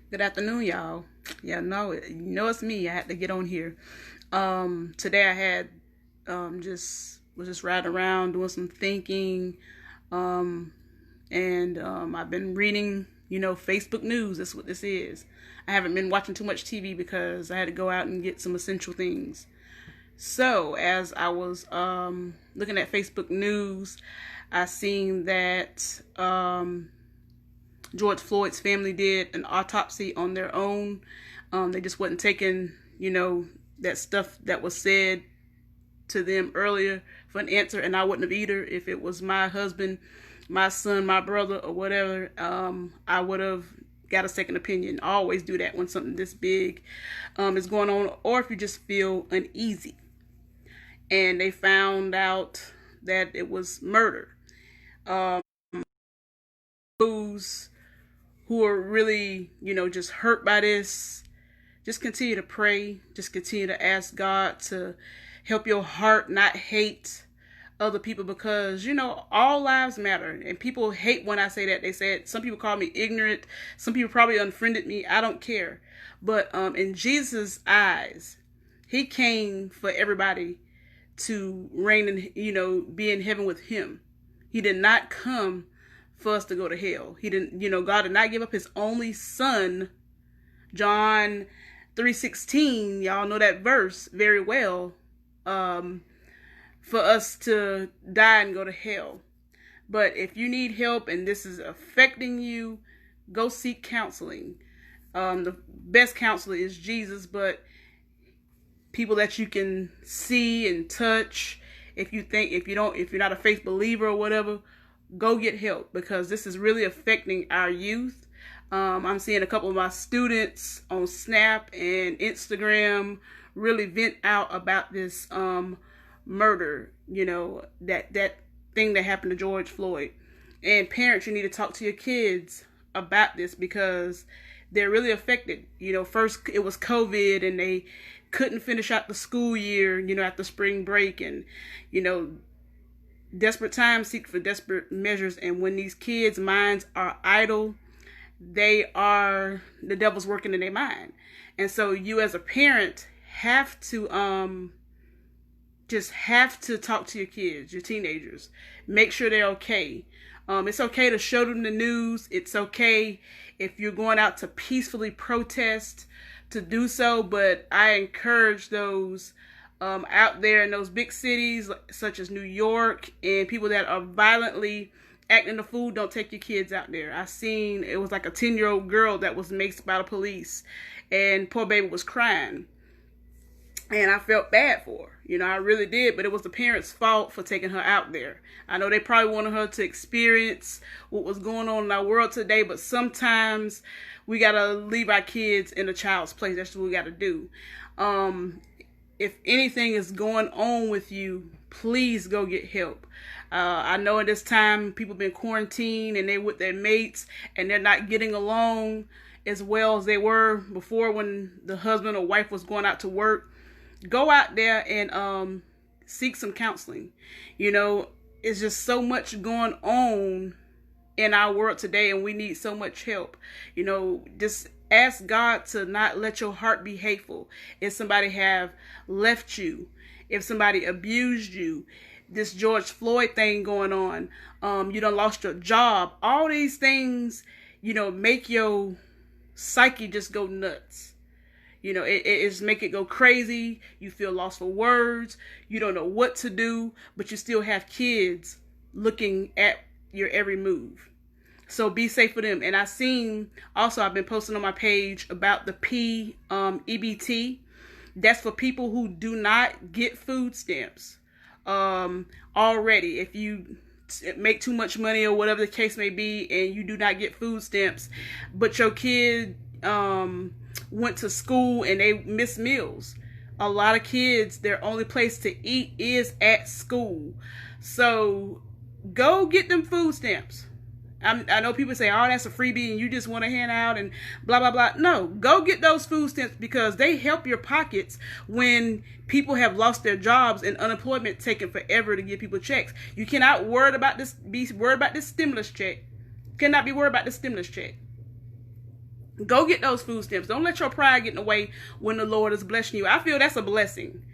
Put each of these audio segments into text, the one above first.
Good afternoon, y'all. Yeah, no, you know it's me. I had to get on here. Today I had just was just riding around doing some thinking, um, and I've been reading, Facebook news. That's what this is. I haven't been watching too much TV because I had to go out and get some essential things. So as I was looking at Facebook news, I seen that George Floyd's family did an autopsy on their own. They just wasn't taking, that stuff that was said to them earlier for an answer, and I wouldn't have either if it was my husband, my son, my brother, or whatever. I would have got a second opinion. I always do that when something this big is going on, or if you just feel uneasy. And they found out that it was murder. Those who are really, just hurt by this, just continue to pray. Just continue to ask God to help your heart not hate other people, because, all lives matter. And people hate when I say that. They said, some people call me ignorant. Some people probably unfriended me. I don't care. But in Jesus' eyes, he came for everybody to reign and, be in heaven with him. He did not come for us to go to hell. He didn't, God did not give up his only son. John 3:16, y'all know that verse very well, for us to die and go to hell. But if you need help and this is affecting you, go seek counseling. The best counselor is Jesus, but people that you can see and touch, if you're not a faith believer or whatever, go get help, because this is really affecting our youth. I'm seeing a couple of my students on Snap and Instagram really vent out about this murder, that thing that happened to George Floyd. And parents, you need to talk to your kids about this, because they're really affected. First it was COVID and they couldn't finish out the school year, after spring break, and, desperate times seek for desperate measures. And when these kids' minds are idle, the devil's working in their mind. And so you as a parent have to just have to talk to your kids, your teenagers. Make sure they're okay. It's okay to show them the news. It's okay if you're going out to peacefully protest to do so, but I encourage those out there in those big cities such as New York, and people that are violently acting the fool, don't take your kids out there. I seen, it was like a 10-year-old girl that was maced by the police, and poor baby was crying. And I felt bad for her. I really did, but it was the parents' fault for taking her out there. I know they probably wanted her to experience what was going on in our world today, but sometimes we got to leave our kids in a child's place. That's what we got to do. If anything is going on with you, please go get help. I know at this time people been quarantined and they with their mates and they're not getting along as well as they were before when the husband or wife was going out to work. Go out there and seek some counseling. It's just so much going on in our world today, and we need so much help. Just ask God to not let your heart be hateful. If somebody have left you, if somebody abused you, this George Floyd thing going on, you done lost your job, all these things, make your psyche just go nuts. It's make it go crazy. You feel lost for words. You don't know what to do, but you still have kids looking at your every move. So be safe for them. And I've been posting on my page about the EBT. That's for people who do not get food stamps already. If you make too much money or whatever the case may be, and you do not get food stamps, but your kid went to school and they miss meals. A lot of kids, their only place to eat is at school. So go get them food stamps. I know people say, oh, that's a freebie and you just want to hand out and blah, blah, blah. No, go get those food stamps, because they help your pockets when people have lost their jobs and unemployment taking forever to give people checks. You cannot be worried about this stimulus check. Cannot be worried about the stimulus check. Go get those food stamps. Don't let your pride get in the way when the Lord is blessing you. I feel that's a blessing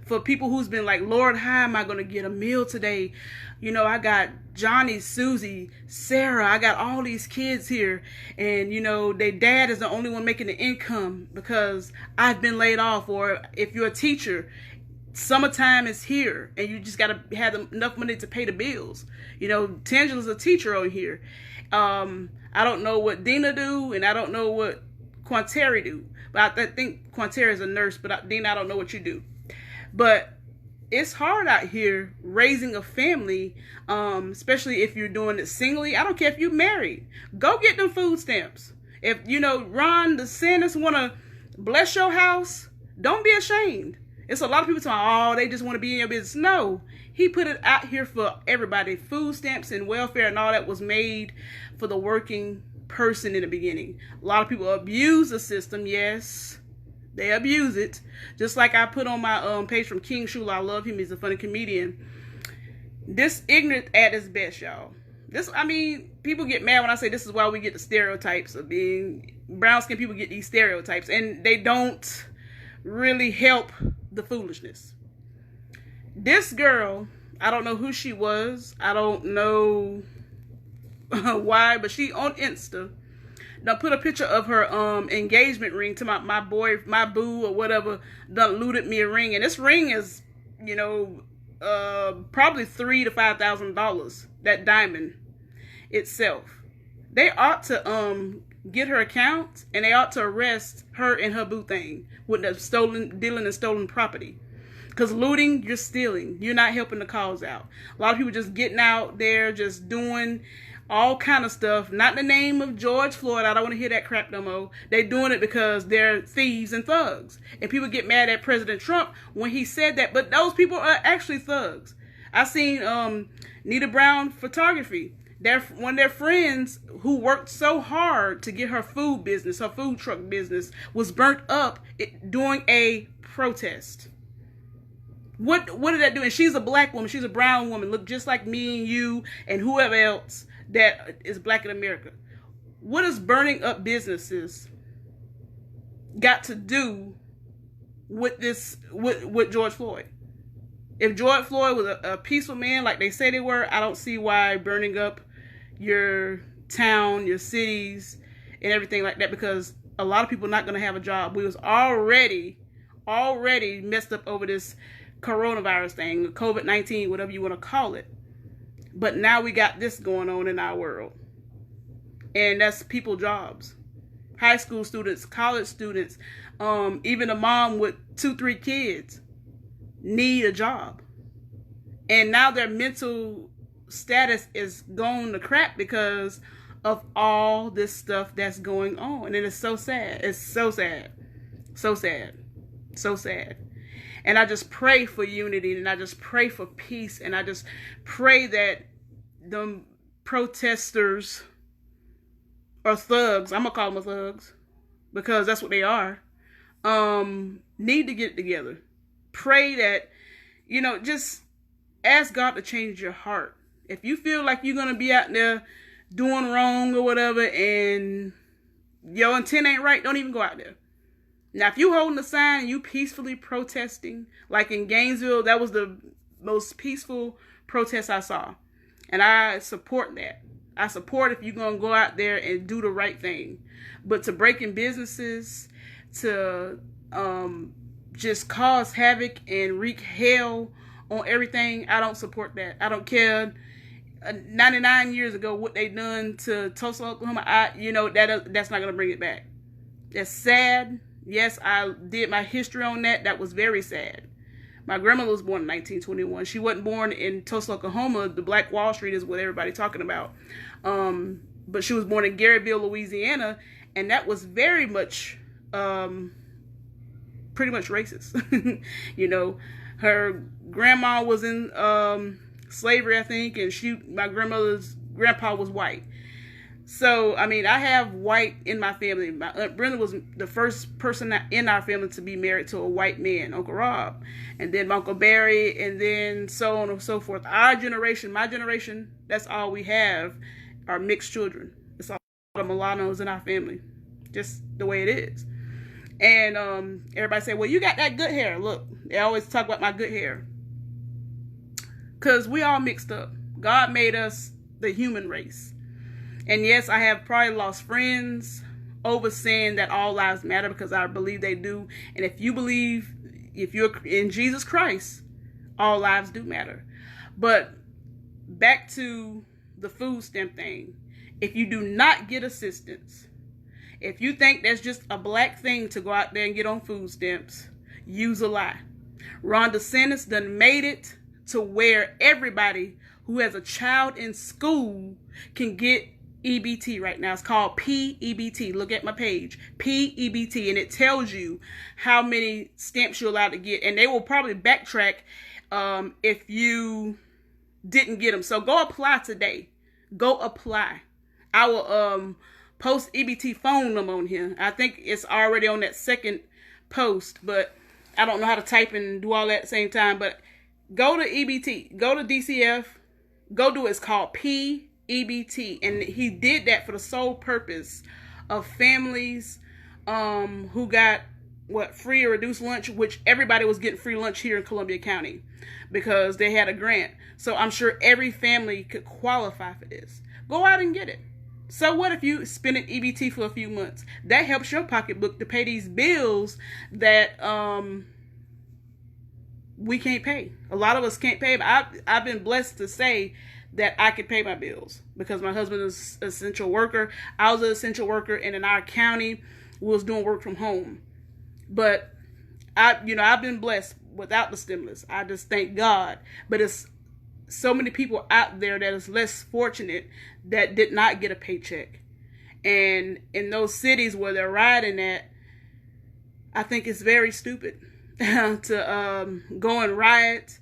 for people who's been like, Lord, how am I going to get a meal today? You know, I got Johnny, Susie, Sarah. I got all these kids here. And, you know, their dad is the only one making the income because I've been laid off. Or if you're a teacher, summertime is here and you just got to have enough money to pay the bills. You know, Tangela's a teacher on here. I don't know what Dina do, and I don't know what Quanteri do. But I think Quanteri is a nurse, but Dina, I don't know what you do. But it's hard out here raising a family, especially if you're doing it singly. I don't care if you're married. Go get them food stamps. If, you know, Ron DeSantis want to bless your house, don't be ashamed. It's a lot of people saying, oh, they just want to be in your business. No, he put it out here for everybody. Food stamps and welfare and all that was made for the working person in the beginning. A lot of people abuse the system. Yes, they abuse it. Just like I put on my page from King Shula. I love him. He's a funny comedian. This ignorant at its best, y'all. I mean, people get mad when I say this is why we get the stereotypes of being brown skinned people get these stereotypes, and they don't really help the foolishness. This girl, I don't know who she was. I don't know why, but she on Insta now put a picture of her engagement ring to my boy, my boo or whatever done looted me a ring, and this ring is, you know, probably $3,000 to $5,000. That diamond itself. They ought to get her account, and they ought to arrest her and her boo thing with the dealing in stolen property. Because looting, you're stealing. You're not helping the cause out. A lot of people just getting out there, just doing all kind of stuff. Not in the name of George Floyd. I don't want to hear that crap no more. They're doing it because they're thieves and thugs. And people get mad at President Trump when he said that. But those people are actually thugs. I seen Nita Brown Photography. One of their friends who worked so hard to get her food business, her food truck business, was burnt up during a protest. What did that do? And she's a black woman. She's a brown woman. Look just like me and you and whoever else that is black in America. What does burning up businesses got to do with this, with George Floyd? If George Floyd was a peaceful man like they say they were, I don't see why burning up your town, your cities, and everything like that, because a lot of people are not going to have a job. We was already messed up over this coronavirus thing, COVID-19, whatever you want to call it. But now we got this going on in our world. And that's people jobs. High school students, college students, even a mom with 2-3 kids need a job. And now their mental status is going to crap because of all this stuff that's going on. And it is so sad. It's so sad. So sad. So sad. And I just pray for unity, and I just pray for peace, and I just pray that the protesters or thugs, I'm going to call them thugs because that's what they are, need to get together. Pray that, you know, just ask God to change your heart. If you feel like you're going to be out there doing wrong or whatever and your intent ain't right, don't even go out there. Now, if you holding a sign and you peacefully protesting, like in Gainesville, that was the most peaceful protest I saw. And I support that. I support if you're going to go out there and do the right thing. But to break in businesses, to just cause havoc and wreak hell on everything, I don't support that. I don't care. 99 years ago, what they done to Tulsa, Oklahoma, that's not going to bring it back. That's sad. Yes, I did my history on that. That was very sad. My grandmother was born in 1921. She wasn't born in Tulsa, Oklahoma. The Black Wall Street is what everybody's talking about. But she was born in Garyville, Louisiana, and that was very much, pretty much racist. You know, her grandma was in slavery, I think, and my grandmother's grandpa was white. So, I mean, I have white in my family. My Aunt Brenda was the first person in our family to be married to a white man, Uncle Rob. And then Uncle Barry, and then so on and so forth. Our generation, my generation, that's all we have are mixed children. It's all the Milanos in our family. Just the way it is. And everybody say, well, you got that good hair. Look, they always talk about my good hair. Because we all mixed up. God made us the human race. And yes, I have probably lost friends over saying that all lives matter, because I believe they do. And if you believe, if you're in Jesus Christ, all lives do matter. But back to the food stamp thing. If you do not get assistance, if you think that's just a black thing to go out there and get on food stamps, use a lie. Ron DeSantis done made it to where everybody who has a child in school can get EBT right now. It's called PEBT. Look at my page, PEBT, and it tells you how many stamps you're allowed to get. And they will probably backtrack if you didn't get them. So go apply today. Go apply. I will post EBT phone number on here. I think it's already on that second post, but I don't know how to type and do all that at the same time. But go to EBT, go to DCF, go do it. It's called PEBT, and he did that for the sole purpose of families who got free or reduced lunch, which everybody was getting free lunch here in Columbia County because they had a grant. So I'm sure every family could qualify for this. Go out and get it. So what if you spend an EBT for a few months? That helps your pocketbook to pay these bills that we can't pay. A lot of us can't pay. But I've been blessed to say that I can pay my bills because my husband is an essential worker. I was an essential worker, and in our county, we was doing work from home. But I've been blessed without the stimulus. I just thank God. But it's so many people out there that is less fortunate that did not get a paycheck. And in those cities where they're riding at, I think it's very stupid to go and riot,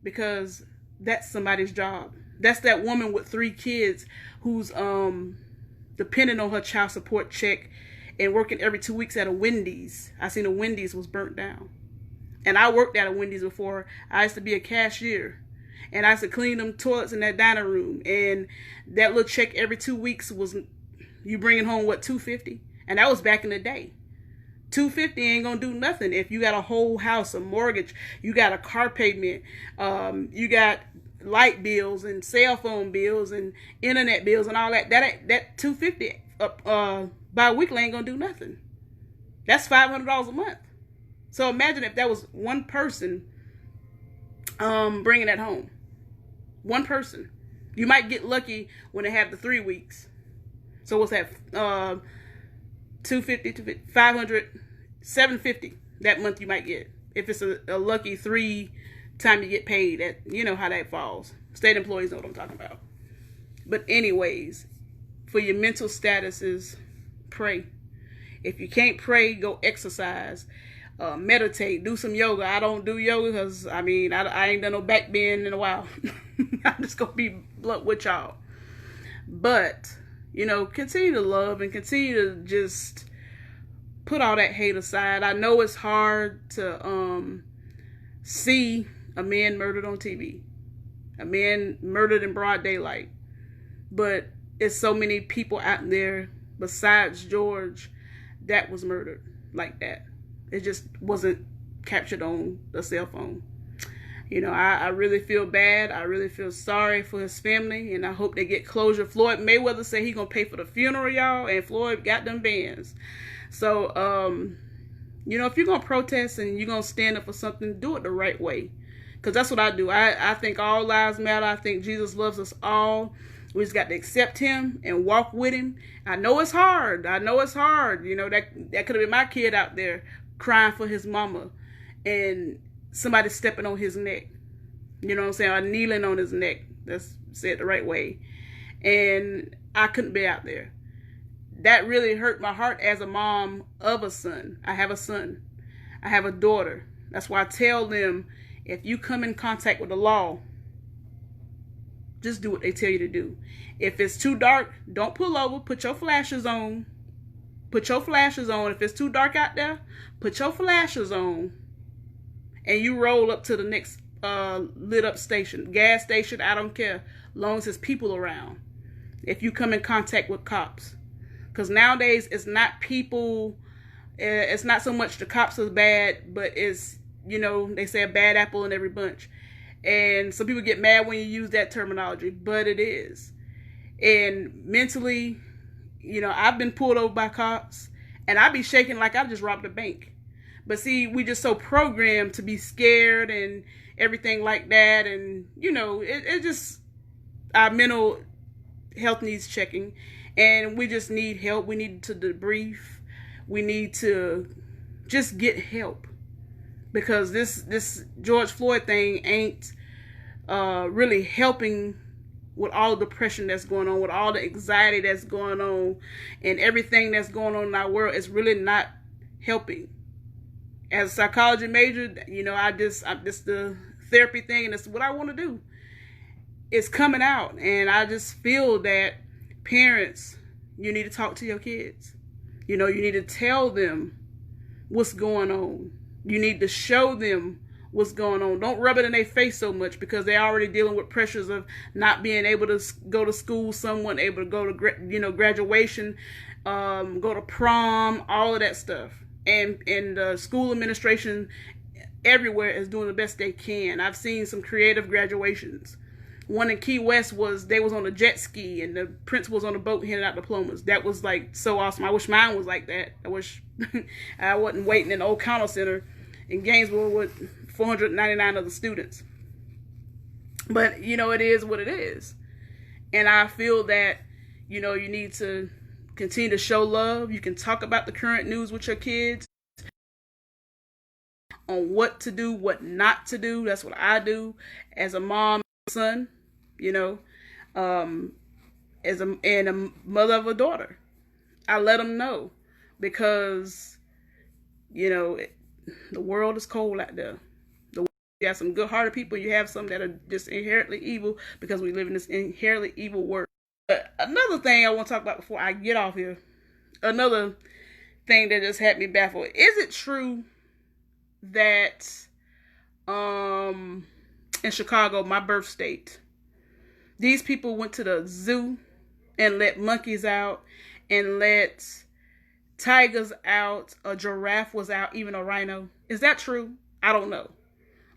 because that's somebody's job. That's that woman with 3 kids who's depending on her child support check and working every 2 weeks at a Wendy's. I seen a Wendy's was burnt down. And I worked at a Wendy's before. I used to be a cashier. And I used to clean them toilets in that dining room. And that little check every 2 weeks was, you bringing home, what, $250? And that was back in the day. $250 ain't gonna do nothing if you got a whole house, a mortgage, you got a car payment, you got light bills and cell phone bills and internet bills and all that. That $250 bi-weekly ain't gonna do nothing. That's $500 a month. So imagine if that was one person bringing that home. One person. You might get lucky when they have the 3 weeks. So what's that? 250, 500, 750 that month you might get. If it's a lucky 3 time you get paid. You know how that falls. State employees know what I'm talking about. But anyways, for your mental statuses, pray. If you can't pray, go exercise. Meditate, do some yoga. I don't do yoga because, I ain't done no back bend in a while. I'm just going to be blunt with y'all. But, continue to love and continue to just put all that hate aside. I know it's hard to see a man murdered on TV. A man murdered in broad daylight. But it's so many people out there besides George that was murdered like that. It just wasn't captured on the cell phone. I really feel bad. I really feel sorry for his family, and I hope they get closure. Floyd Mayweather said he's going to pay for the funeral, y'all, and Floyd got them bands. So, if you're going to protest and you're going to stand up for something, do it the right way. Because that's what I do. I think all lives matter. I think Jesus loves us all. We just got to accept him and walk with him. I know it's hard. That could have been my kid out there crying for his mama and somebody stepping on his neck. You know what I'm saying? Or kneeling on his neck. That's said the right way. And I couldn't be out there. That really hurt my heart as a mom of a son. I have a son. I have a daughter. That's why I tell them, if you come in contact with the law, just do what they tell you to do. If it's too dark, don't pull over. Put your flashers on. Put your flashers on. If it's too dark out there, put your flashers on. And you roll up to the next lit up station. Gas station, I don't care. Long as there's people around. If you come in contact with cops. Because nowadays it's not people, it's not so much the cops are bad, but it's, they say a bad apple in every bunch. And some people get mad when you use that terminology, but it is. And mentally, I've been pulled over by cops and I be shaking like I just robbed a bank. But see, we just so programmed to be scared and everything like that. And, it just, our mental health needs checking. And we just need help. We need to debrief. We need to just get help. Because this George Floyd thing ain't really helping with all the depression that's going on, with all the anxiety that's going on, and everything that's going on in our world. It's really not helping. As a psychology major, I'm just the therapy thing, and it's what I want to do. It's coming out, and I just feel that parents, you need to talk to your kids. You need to tell them what's going on. You need to show them what's going on. Don't rub it in their face so much, because they're already dealing with pressures of not being able to go to school, someone able to go to graduation, go to prom, all of that stuff. And the school administration everywhere is doing the best they can. I've seen some creative graduations. One in Key West they was on a jet ski and the principal was on the boat handing out diplomas. That was like so awesome. I wish mine was like that. I wish I wasn't waiting in the Old County Center in Gainesville with 499 other students. But it is what it is. And I feel that you need to continue to show love. You can talk about the current news with your kids on what to do, what not to do. That's what I do as a mom and son, as a mother of a daughter. I let them know, because the world is cold out there. You have some good-hearted people. You have some that are just inherently evil, because we live in this inherently evil world. But another thing I want to talk about before I get off here, another thing that just had me baffled. Is it true that in Chicago, my birth state, these people went to the zoo and let monkeys out and let tigers out, a giraffe was out, even a rhino? Is that true? I don't know.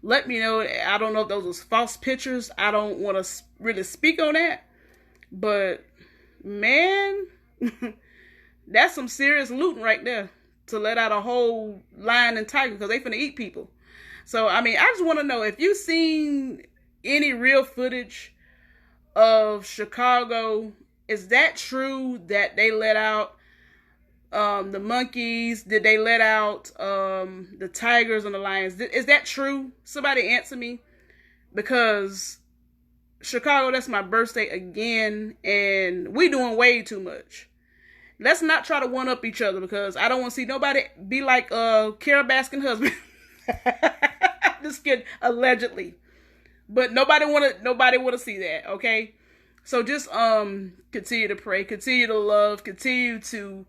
Let me know. I don't know if those was false pictures. I don't want to really speak on that. But, man, that's some serious looting right there, to let out a whole lion and tiger, because they finna eat people. So, I just want to know if you've seen any real footage of Chicago. Is that true that they let out the monkeys? Did they let out the tigers and the lions? Is that true? Somebody answer me, because Chicago, that's my birth state again, and we doing way too much. Let's not try to one up each other, because I don't want to see nobody be like Carole Baskin husband. Just kidding, allegedly. But nobody want to see that, okay? So just continue to pray, continue to love, continue to,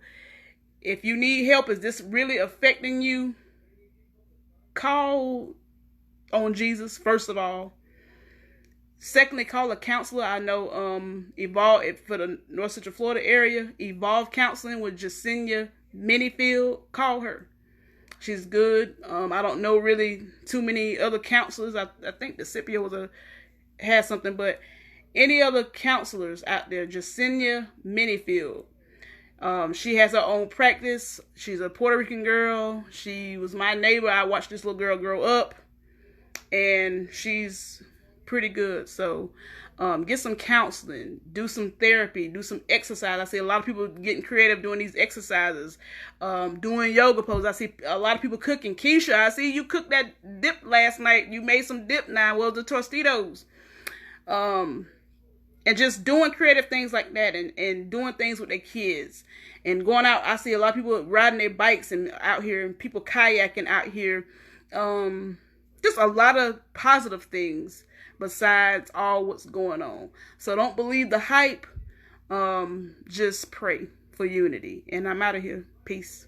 if you need help, is this really affecting you? Call on Jesus, first of all. Secondly, call a counselor. I know Evolve, for the North Central Florida area, Evolve Counseling with Jasenia Minifield. Call her. She's good. I don't know really too many other counselors. I think the Scipio had something, but any other counselors out there, Jasenia Minifield. She has her own practice. She's a Puerto Rican girl. She was my neighbor. I watched this little girl grow up, and she's pretty good. So get some counseling, do some therapy, do some exercise. I see a lot of people getting creative doing these exercises, doing yoga poses. I see a lot of people cooking. Keisha, I see you cooked that dip last night. You made some dip now. Well, the Tostitos. And just doing creative things like that, and doing things with their kids and going out. I see a lot of people riding their bikes and out here, and people kayaking out here. Just a lot of positive things besides all what's going on. So don't believe the hype. Just pray for unity. And I'm out of here. Peace.